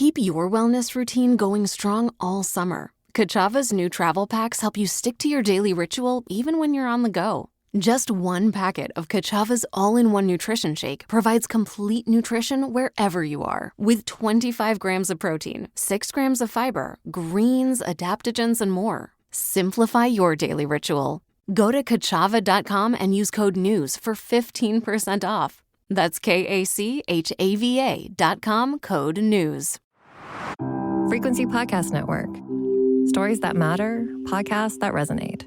Keep your wellness routine going strong all summer. Kachava's new travel packs help you stick to your daily ritual even when you're on the go. Just one packet of Kachava's all-in-one nutrition shake provides complete nutrition wherever you are, with 25 grams of protein, 6 grams of fiber, greens, adaptogens, and more. Simplify your daily ritual. Go to kachava.com and use code NEWS for 15% off. That's KACHAVA.com, code NEWS. Frequency Podcast Network. Stories that matter, podcasts that resonate.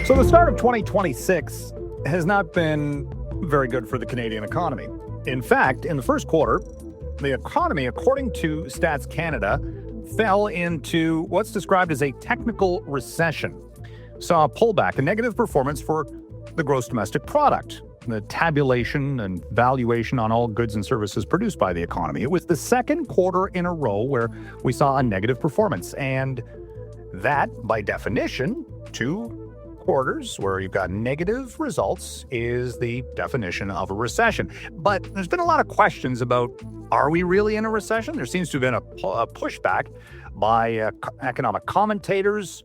So the start of 2026 has not been very good for the Canadian economy. In fact, in the first quarter, the economy, according to Stats Canada, fell into what's described as a technical recession. Saw a pullback, a negative performance for the gross domestic product, the tabulation and valuation on all goods and services produced by the economy. It was the second quarter in a row where we saw a negative performance. And that, by definition, 2 quarters where you've got negative results is the definition of a recession. But there's been a lot of questions about, are we really in a recession? There seems to have been a pushback by economic commentators,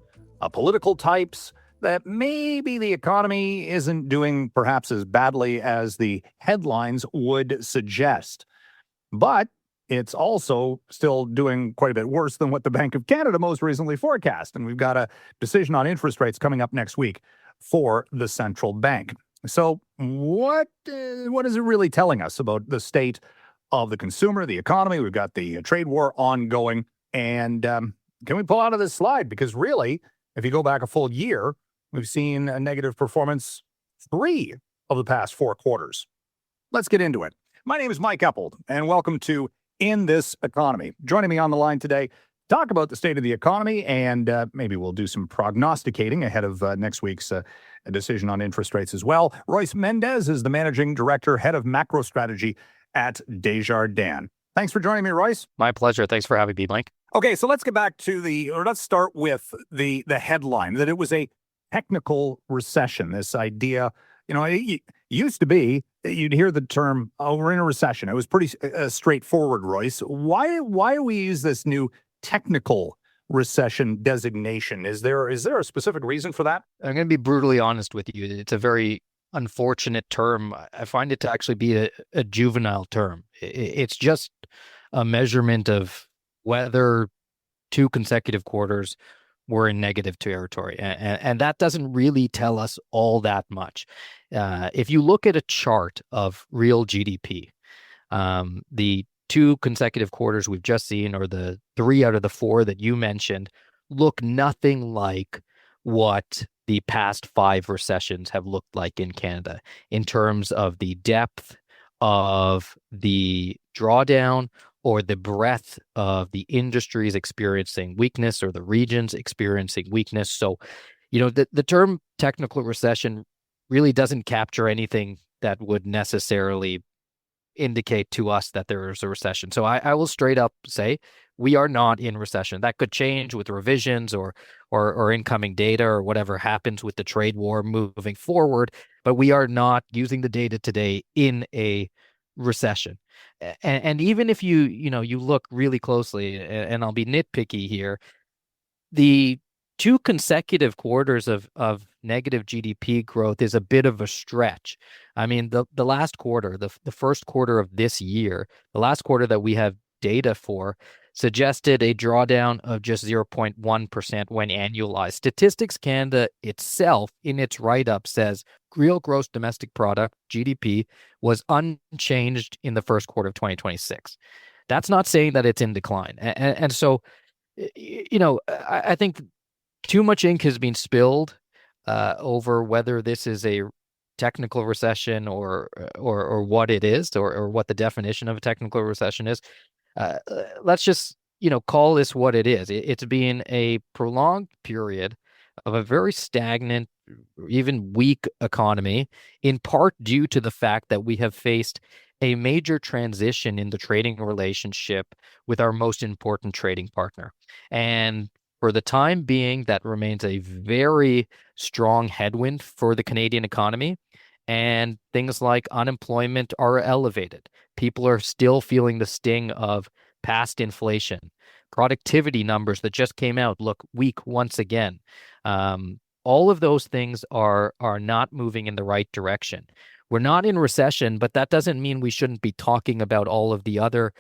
political types, that maybe the economy isn't doing perhaps as badly as the headlines would suggest. But it's also still doing quite a bit worse than what the Bank of Canada most recently forecast. And we've got a decision on interest rates coming up next week for the central bank. So what is it really telling us about the state of the consumer, the economy? We've got the trade war ongoing. And can we pull out of this slide? Because really, if you go back a full year, we've seen a negative performance 3 of the past 4 quarters. Let's get into it. My name is Mike Eppel, and welcome to In This Economy. Joining me on the line today, talk about the state of the economy, and maybe we'll do some prognosticating ahead of next week's decision on interest rates as well. Royce Mendes is the Managing Director, Head of Macro Strategy at Desjardins. Thanks for joining me, Royce. My pleasure. Thanks for having me, Mike. Okay, so let's get back to let's start with the headline, that it was a technical recession. This idea, it used to be that you'd hear the term, "Oh, we're in a recession." It was pretty straightforward, Royce. Why do we use this new technical recession designation? Is there a specific reason for that? I'm going to be brutally honest with you. It's a very unfortunate term. I find it to actually be a juvenile term. It's just a measurement of whether 2 consecutive quarters were in negative territory. And that doesn't really tell us all that much. If you look at a chart of real GDP, the 2 consecutive quarters we've just seen, or the 3 out of the 4 that you mentioned, look nothing like what the past 5 recessions have looked like in Canada in terms of the depth of the drawdown or the breadth of the industries experiencing weakness or the regions experiencing weakness. So, the term technical recession really doesn't capture anything that would necessarily indicate to us that there is a recession. So I will straight up say we are not in recession. That could change with revisions or incoming data or whatever happens with the trade war moving forward, but we are not, using the data today, in a recession. And even if you look really closely, and I'll be nitpicky here, the 2 consecutive quarters of negative GDP growth is a bit of a stretch. I mean, the last quarter, the first quarter of this year, the last quarter that we have data for, suggested a drawdown of just 0.1% when annualized. Statistics Canada itself, in its write-up, says real gross domestic product, GDP, was unchanged in the first quarter of 2026. That's not saying that it's in decline. And so, I think too much ink has been spilled over whether this is a technical recession or what it is, or what the definition of a technical recession is. Let's just, call this what it is. It's been a prolonged period of a very stagnant, even weak economy, in part due to the fact that we have faced a major transition in the trading relationship with our most important trading partner. And for the time being, that remains a very strong headwind for the Canadian economy. and things like unemployment are elevated. People are still feeling the sting of past inflation. Productivity numbers that just came out look weak once again. All of those things are not moving in the right direction. We're not in recession, but that doesn't mean we shouldn't be talking about all of the other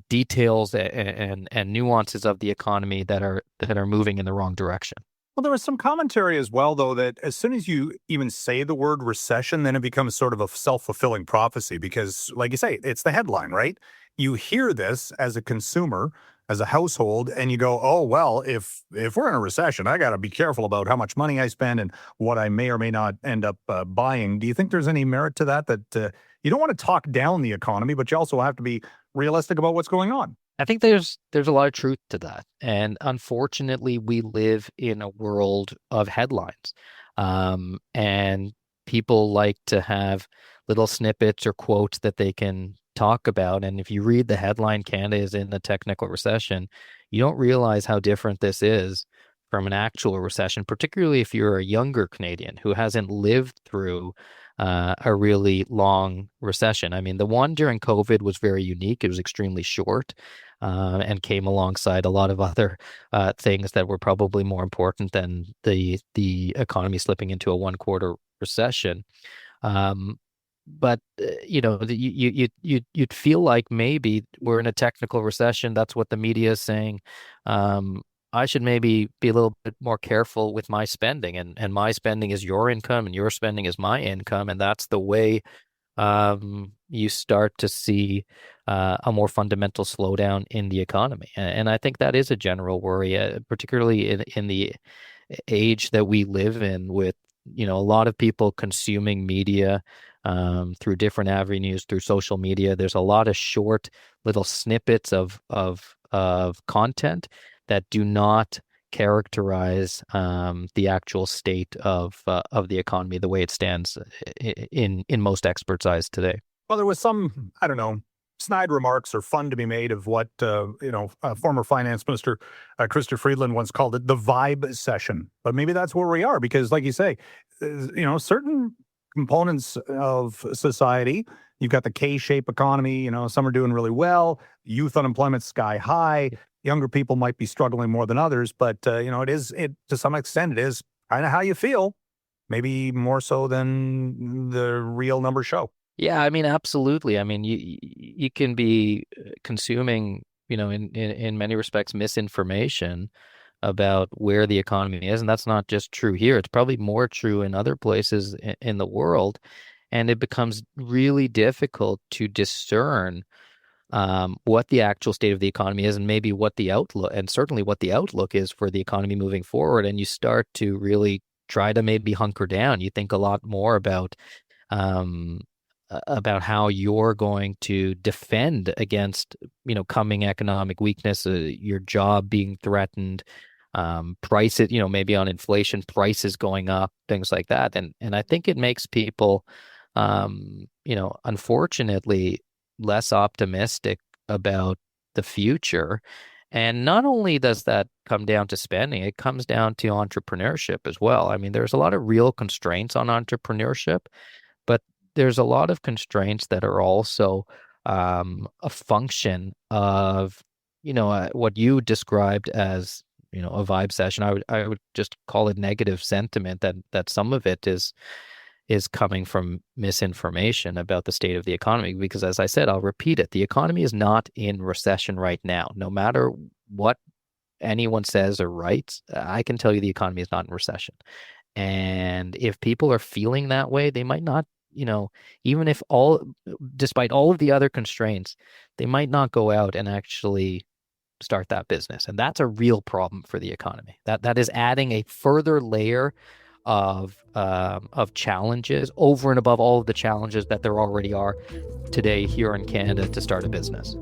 details and nuances of the economy that are moving in the wrong direction. Well, there was some commentary as well, though, that as soon as you even say the word recession, then it becomes sort of a self-fulfilling prophecy because, like you say, it's the headline, right? You hear this as a consumer, as a household, and you go, oh, well, if we're in a recession, I got to be careful about how much money I spend and what I may or may not end up buying. Do you think there's any merit to that you don't want to talk down the economy, but you also have to be realistic about what's going on? I think there's a lot of truth to that. And unfortunately, we live in a world of headlines. And people like to have little snippets or quotes that they can talk about. And if you read the headline, Canada is in a technical recession, you don't realize how different this is from an actual recession, particularly if you're a younger Canadian who hasn't lived through a really long recession. I mean, the one during COVID was very unique. It was extremely short and came alongside a lot of other things that were probably more important than the economy slipping into a one-quarter recession. But you'd feel like maybe we're in a technical recession. That's what the media is saying. I should maybe be a little bit more careful with my spending, and my spending is your income and your spending is my income. And that's the way you start to see a more fundamental slowdown in the economy. And I think that is a general worry, particularly in the age that we live in with, a lot of people consuming media through different avenues, through social media. There's a lot of short little snippets of content that do not characterize the actual state of the economy the way it stands in most experts' eyes today. Well, there was some, I don't know, snide remarks or fun to be made of what, former finance minister Chrysler Freeland once called it the vibe session. But maybe that's where we are because, like you say, certain components of society, you've got the K-shaped economy, some are doing really well, youth unemployment sky high, younger people might be struggling more than others, but, to some extent, it is kind of how you feel, maybe more so than the real numbers show. Yeah, I mean, absolutely. I mean, you can be consuming, in many respects, misinformation about where the economy is. And that's not just true here. It's probably more true in other places in the world. And it becomes really difficult to discern what the actual state of the economy is and maybe what the outlook, and certainly what the outlook is for the economy moving forward. And you start to really try to maybe hunker down. You think a lot more about how you're going to defend against, coming economic weakness, your job being threatened, prices, maybe on inflation, prices going up, things like that. And I think it makes people, unfortunately, less optimistic about the future. And not only does that come down to spending, it comes down to entrepreneurship as well. I mean, there's a lot of real constraints on entrepreneurship, but there's a lot of constraints that are also a function of, what you described as, a vibe session. I would just call it negative sentiment that some of it is coming from misinformation about the state of the economy. Because as I said, I'll repeat it, the economy is not in recession right now. No matter what anyone says or writes, I can tell you the economy is not in recession. And if people are feeling that way, they might not, even if despite all of the other constraints, they might not go out and actually start that business. And that's a real problem for the economy. That is adding a further layer of challenges over and above all of the challenges that there already are today here in Canada to start a business.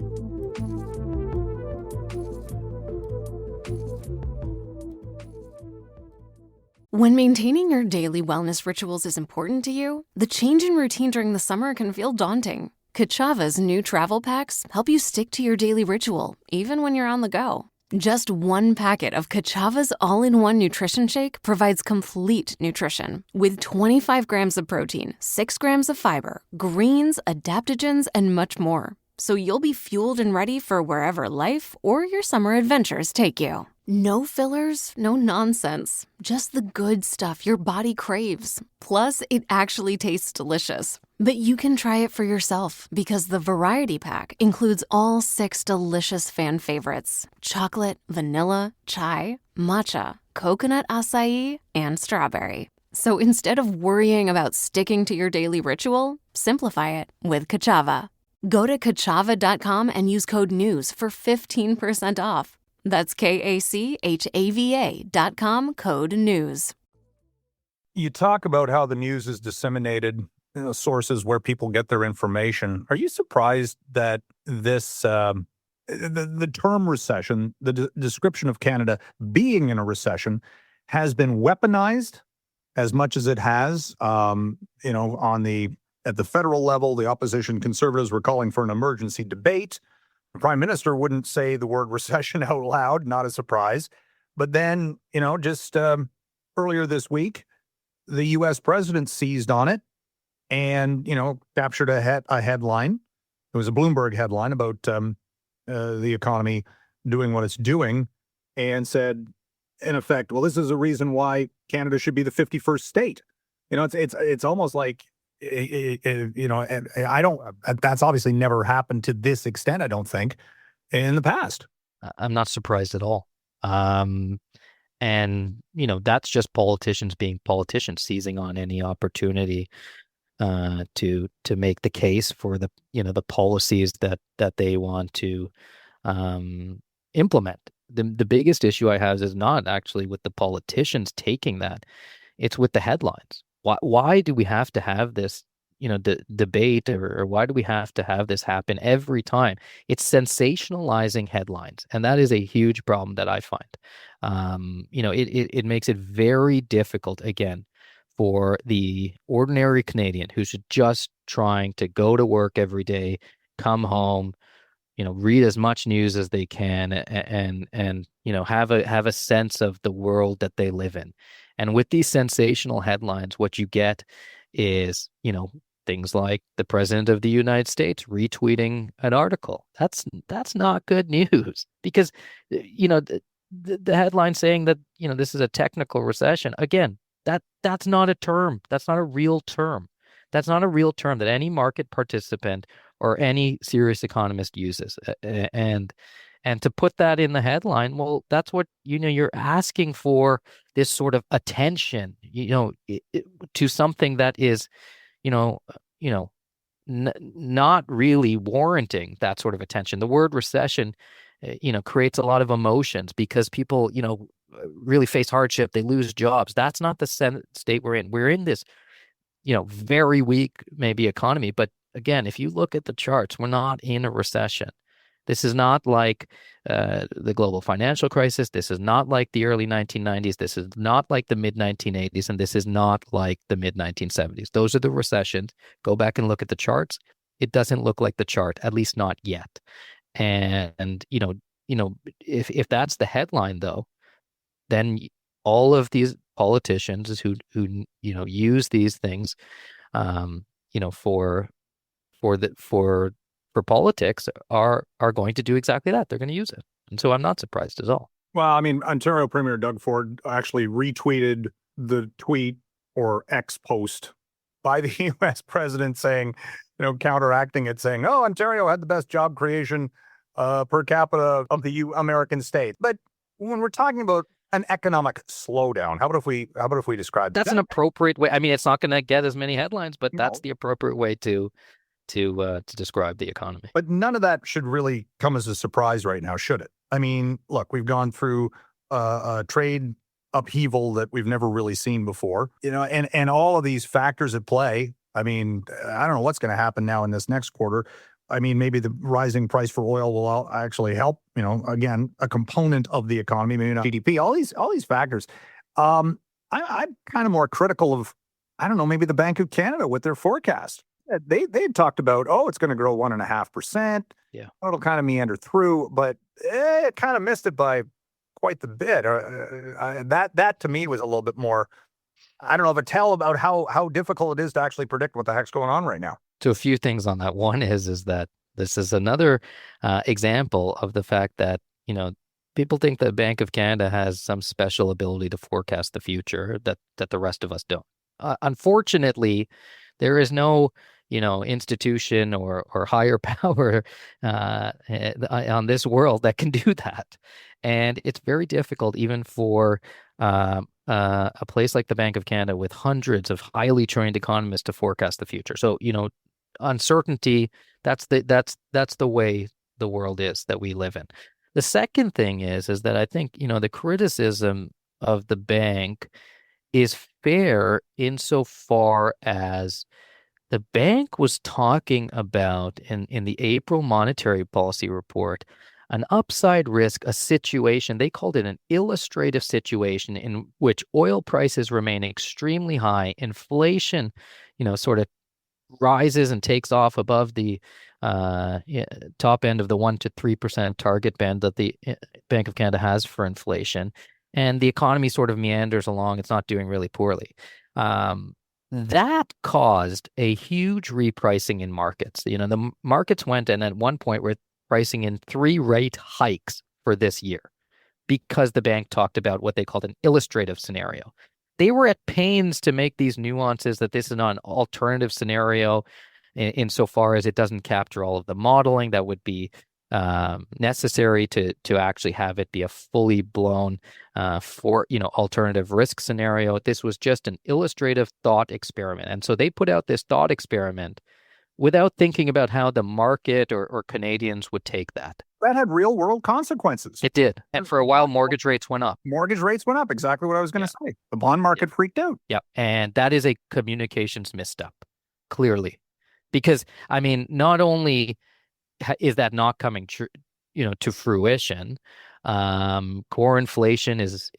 When maintaining your daily wellness rituals is important to you, the change in routine during the summer can feel daunting. Kachava's new travel packs help you stick to your daily ritual, even when you're on the go. Just one packet of Kachava's all-in-one nutrition shake provides complete nutrition with 25 grams of protein, 6 grams of fiber, greens, adaptogens, and much more. So you'll be fueled and ready for wherever life or your summer adventures take you. No fillers, no nonsense. Just the good stuff your body craves. Plus, it actually tastes delicious. But you can try it for yourself because the variety pack includes all 6 delicious fan favorites: chocolate, vanilla, chai, matcha, coconut acai, and strawberry. So instead of worrying about sticking to your daily ritual, simplify it with Kachava. Go to kachava.com and use code NEWS for 15% off. That's KACHAVA.com, code NEWS. You talk about how the news is disseminated, sources where people get their information. Are you surprised that this, the term recession, the description of Canada being in a recession, has been weaponized as much as it has? At the federal level, the opposition Conservatives were calling for an emergency debate. The Prime Minister wouldn't say the word recession out loud, not a surprise. But then, just earlier this week, the U.S. president seized on it and, captured a headline. It was a Bloomberg headline about the economy doing what it's doing, and said, in effect, well, this is a reason why Canada should be the 51st state. It's almost like, and I don't, that's obviously never happened to this extent, I don't think, in the past. I'm not surprised at all. And, that's just politicians being politicians, seizing on any opportunity to make the case for the policies that they want to implement. The biggest issue I have is not actually with the politicians taking that. It's with the headlines. Why do we have to have this, debate, or why do we have to have this happen every time? It's sensationalizing headlines, and that is a huge problem that I find. It makes it very difficult, again, for the ordinary Canadian who's just trying to go to work every day, come home, read as much news as they can, and have a sense of the world that they live in. And with these sensational headlines, what you get is, things like the president of the United States retweeting an article. That's not good news, because, the headline saying that, this is a technical recession. Again, that's not a term. That's not a real term. That's not a real term that any market participant or any serious economist uses. And to put that in the headline, well, that's what, you're asking for, this sort of attention, to something that is, not really warranting that sort of attention. The word recession, creates a lot of emotions because people, really face hardship. They lose jobs. That's not the state we're in. We're in this, very weak, maybe, economy. But again, if you look at the charts, we're not in a recession. This is not like the global financial crisis. This is not like the early 1990s. This is not like the mid-1980s. And this is not like the mid-1970s. Those are the recessions. Go back and look at the charts. It doesn't look like the chart, at least not yet. And if that's the headline, though, then all of these politicians who use these things, for politics are going to do exactly that. They're going to use it. And so I'm not surprised at all. Well, I mean, Ontario Premier Doug Ford actually retweeted the tweet or X post by the U.S. president saying, counteracting it, saying, oh, Ontario had the best job creation per capita of the American state. But when we're talking about an economic slowdown, how about if we describe that's that? An appropriate way. I mean, it's not going to get as many headlines, but that's the appropriate way to describe the economy. But none of that should really come as a surprise right now, should it? I mean, look, we've gone through a trade upheaval that we've never really seen before, and all of these factors at play. I mean, I don't know what's going to happen now in this next quarter. I mean, maybe the rising price for oil will actually help, again, a component of the economy, maybe not GDP, all these factors. I'm kind of more critical of, I don't know, maybe the Bank of Canada with their forecast. They talked about, oh, it's going to grow 1.5%. Yeah. It'll kind of meander through, but it kind of missed it by quite the bit. That to me was a little bit more, I don't know, of a tell about how difficult it is to actually predict what the heck's going on right now. So a few things on that. One is that this is another example of the fact that, people think the Bank of Canada has some special ability to forecast the future that the rest of us don't. Unfortunately, there is no, institution or higher power on this world that can do that. And it's very difficult even for a place like the Bank of Canada with hundreds of highly trained economists to forecast the future. So, uncertainty, that's the way the world is that we live in. The second thing is that I think, the criticism of the bank is fair insofar as the bank was talking about in the April monetary policy report an upside risk, a situation, they called it an illustrative situation in which oil prices remain extremely high, inflation, sort of rises and takes off above the top end of the 1% to 3% target band that the Bank of Canada has for inflation. And the economy sort of meanders along. It's not doing really poorly. That caused a huge repricing in markets. The markets went and at one point were pricing in 3 rate hikes for this year because the bank talked about what they called an illustrative scenario. They were at pains to make these nuances that this is not an alternative scenario insofar as it doesn't capture all of the modeling that would be necessary to actually have it be a fully blown alternative risk scenario. This was just an illustrative thought experiment. And so they put out this thought experiment without thinking about how the market or Canadians would take that. That had real world consequences. It did. And for a while, mortgage rates went up. Mortgage rates went up. Exactly what I was going to say. The bond market freaked out. Yeah. And that is a communications misstep, clearly. Because, not only is that not coming true, to fruition, core inflation is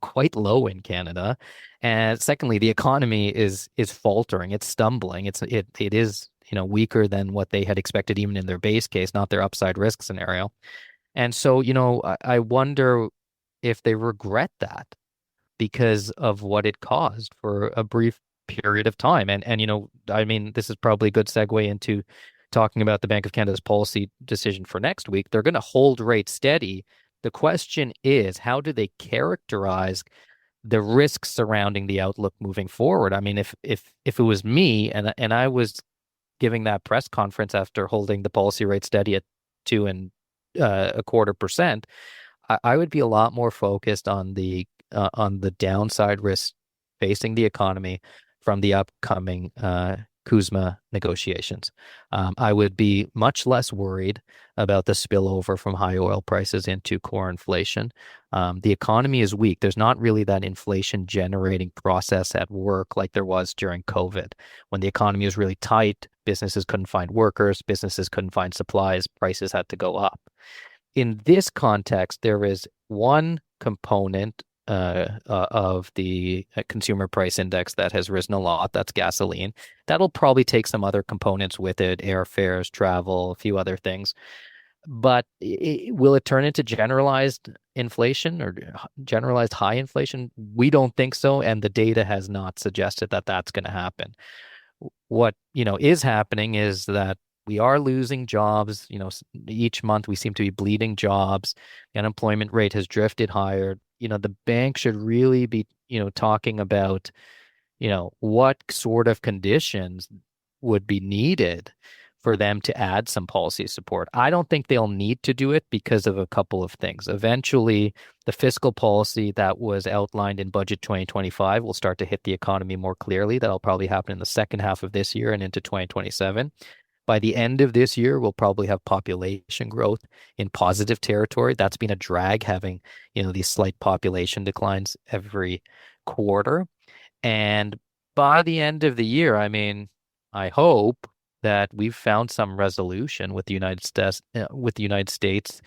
quite low in Canada. And secondly, the economy is faltering. It's stumbling. It is weaker than what they had expected, even in their base case, not their upside risk scenario. And so, I wonder if they regret that because of what it caused for a brief period of time. And this is probably a good segue into talking about the Bank of Canada's policy decision for next week. They're going to hold rates steady. The question is, how do they characterize the risks surrounding the outlook moving forward? If it was me and I was giving that press conference after holding the policy rate steady at 2.25%, I would be a lot more focused on the downside risks facing the economy from the upcoming CUSMA negotiations. I would be much less worried about the spillover from high oil prices into core inflation. The economy is weak. There's not really that inflation generating process at work like there was during COVID. When the economy was really tight, businesses couldn't find workers, businesses couldn't find supplies, prices had to go up. In this context, there is one component of the consumer price index that has risen a lot. That's gasoline. That'll probably take some other components with it, airfares, travel, a few other things. But will it turn into generalized inflation or generalized high inflation? We don't think so. And the data has not suggested that that's going to happen. What, is happening is that we are losing jobs. Each month we seem to be bleeding jobs. The unemployment rate has drifted higher. The bank should really be, talking about, what sort of conditions would be needed for them to add some policy support. I don't think they'll need to do it because of a couple of things. Eventually, the fiscal policy that was outlined in Budget 2025 will start to hit the economy more clearly. That'll probably happen in the second half of this year and into 2027. By the end of this year, we'll probably have population growth in positive territory. That's been a drag, having, these slight population declines every quarter. And by the end of the year, I hope that we've found some resolution with the United States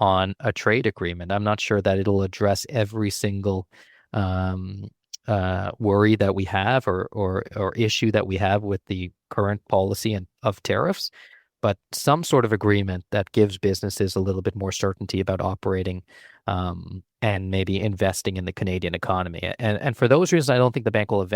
on a trade agreement. I'm not sure that it'll address every single worry that we have or issue that we have with the current policy of tariffs, but some sort of agreement that gives businesses a little bit more certainty about operating and maybe investing in the Canadian economy. And for those reasons, I don't think the bank will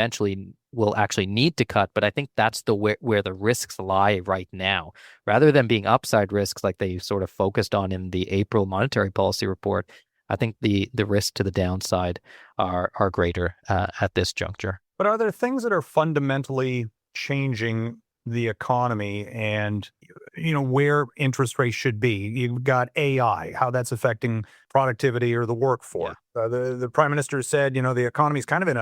actually need to cut, but I think that's where the risks lie right now. Rather than being upside risks like they sort of focused on in the April monetary policy report, I think the risk to the downside are greater at this juncture. But are there things that are fundamentally changing the economy and, where interest rates should be? You've got AI, how that's affecting productivity or the workforce. Yeah. The prime minister said, the economy is kind of in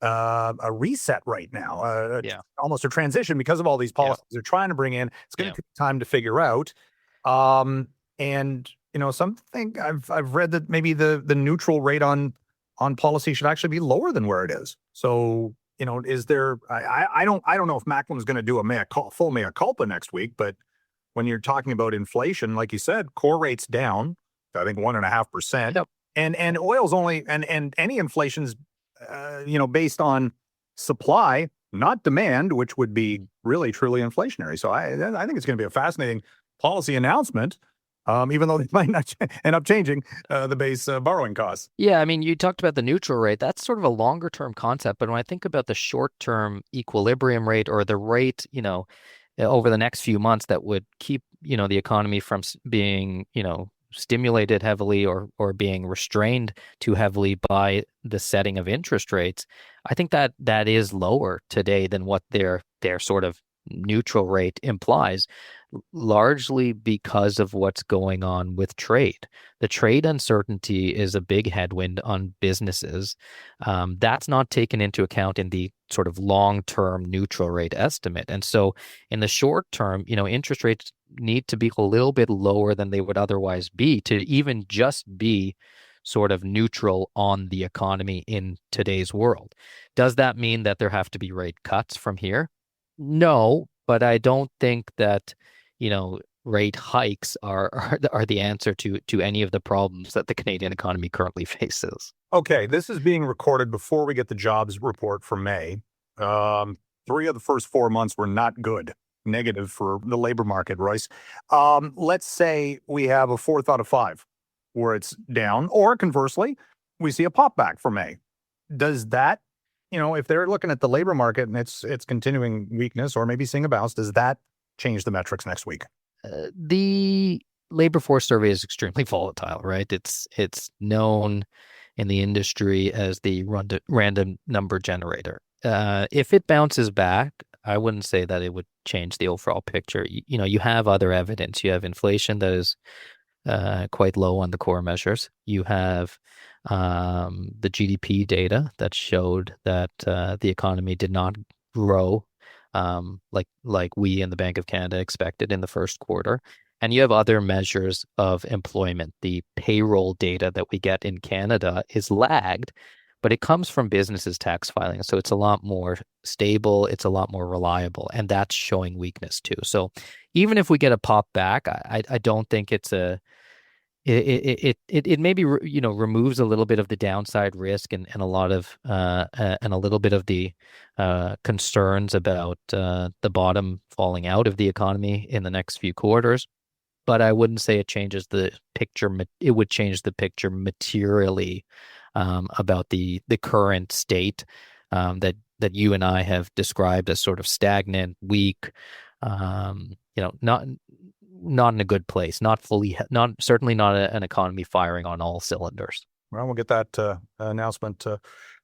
a reset right now, almost a transition because of all these policies they're trying to bring in. It's going to take time to figure out. And something I've read that maybe the neutral rate on policy should actually be lower than where it is. So, is there? I don't know if Macklin's going to do a full mea culpa next week, but when you're talking about inflation, like you said, core rate's down, I think 1.5%, and oil's only and any inflation's based on supply, not demand, which would be really truly inflationary. So I think it's going to be a fascinating policy announcement. Even though they might not end up changing the base borrowing costs. Yeah, I mean, you talked about the neutral rate. That's sort of a longer term concept. But when I think about the short term equilibrium rate or the rate, over the next few months that would keep, the economy from being, stimulated heavily or being restrained too heavily by the setting of interest rates, I think that is lower today than what their sort of neutral rate implies, largely because of what's going on with trade. The trade uncertainty is a big headwind on businesses. That's not taken into account in the sort of long-term neutral rate estimate. And so in the short term, interest rates need to be a little bit lower than they would otherwise be to even just be sort of neutral on the economy in today's world. Does that mean that there have to be rate cuts from here? No, but I don't think that, rate hikes are the answer to any of the problems that the Canadian economy currently faces. Okay, this is being recorded before we get the jobs report for May. 3 of the first 4 months were not good, negative for the labor market, Royce. Let's say we have a 4th out of 5 where it's down, or conversely, we see a pop back for May. Does that, if they're looking at the labor market and it's continuing weakness or maybe seeing a bounce, does that change the metrics next week? The labor force survey is extremely volatile, right? It's known in the industry as the random number generator. If it bounces back, I wouldn't say that it would change the overall picture. You have other evidence. You have inflation that is quite low on the core measures. You have the GDP data that showed that the economy did not grow like we in the Bank of Canada expected in the first quarter. And you have other measures of employment. The payroll data that we get in Canada is lagged, but it comes from businesses' tax filing. So it's a lot more stable. It's a lot more reliable. And that's showing weakness too. So even if we get a pop back, I don't think it's it maybe removes a little bit of the downside risk and a lot of and a little bit of the concerns about the bottom falling out of the economy in the next few quarters. But I wouldn't say it changes the picture. It would change the picture materially about the current state that you and I have described as sort of stagnant, weak, not in a good place, certainly not an economy firing on all cylinders. Well, we'll get that announcement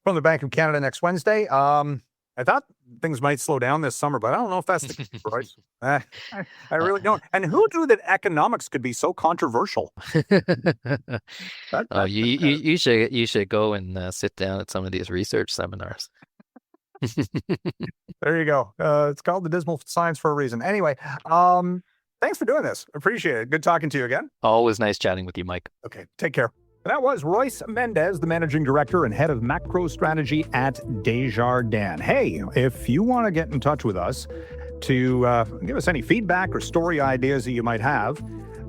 from the Bank of Canada next Wednesday. I thought things might slow down this summer, but I don't know if that's the case, Royce. I really don't. And who knew that economics could be so controversial? You should go and sit down at some of these research seminars. There you go. It's called the dismal science for a reason. Anyway, thanks for doing this. Appreciate it. Good talking to you again. Always nice chatting with you, Mike. Okay, take care. That was Royce Mendes, the Managing Director and Head of Macro Strategy at Desjardins. Hey, if you want to get in touch with us to give us any feedback or story ideas that you might have,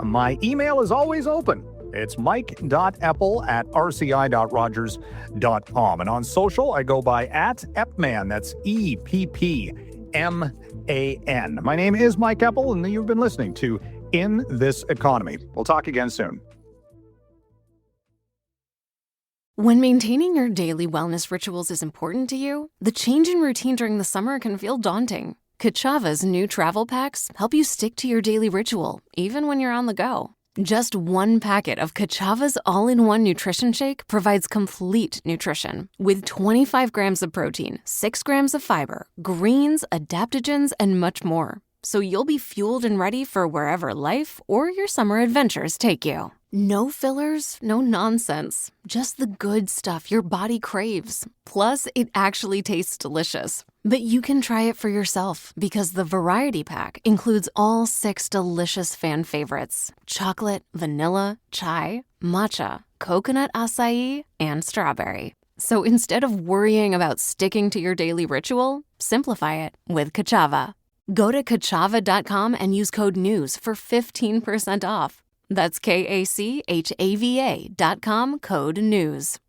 my email is always open. It's mike.eppel at rci.rogers.com. And on social, I go by @Eppman. That's EPPMAN. My name is Mike Eppel, and you've been listening to In This Economy. We'll talk again soon. When maintaining your daily wellness rituals is important to you, the change in routine during the summer can feel daunting. Kachava's new travel packs help you stick to your daily ritual, even when you're on the go. Just one packet of Kachava's all-in-one nutrition shake provides complete nutrition with 25 grams of protein, 6 grams of fiber, greens, adaptogens, and much more. So you'll be fueled and ready for wherever life or your summer adventures take you. No fillers, no nonsense. Just the good stuff your body craves. Plus, it actually tastes delicious. But you can try it for yourself because the variety pack includes all 6 delicious fan favorites: chocolate, vanilla, chai, matcha, coconut acai, and strawberry. So instead of worrying about sticking to your daily ritual, simplify it with Kachava. Go to kachava.com and use code NEWS for 15% off. That's KACHAVA.com, code NEWS.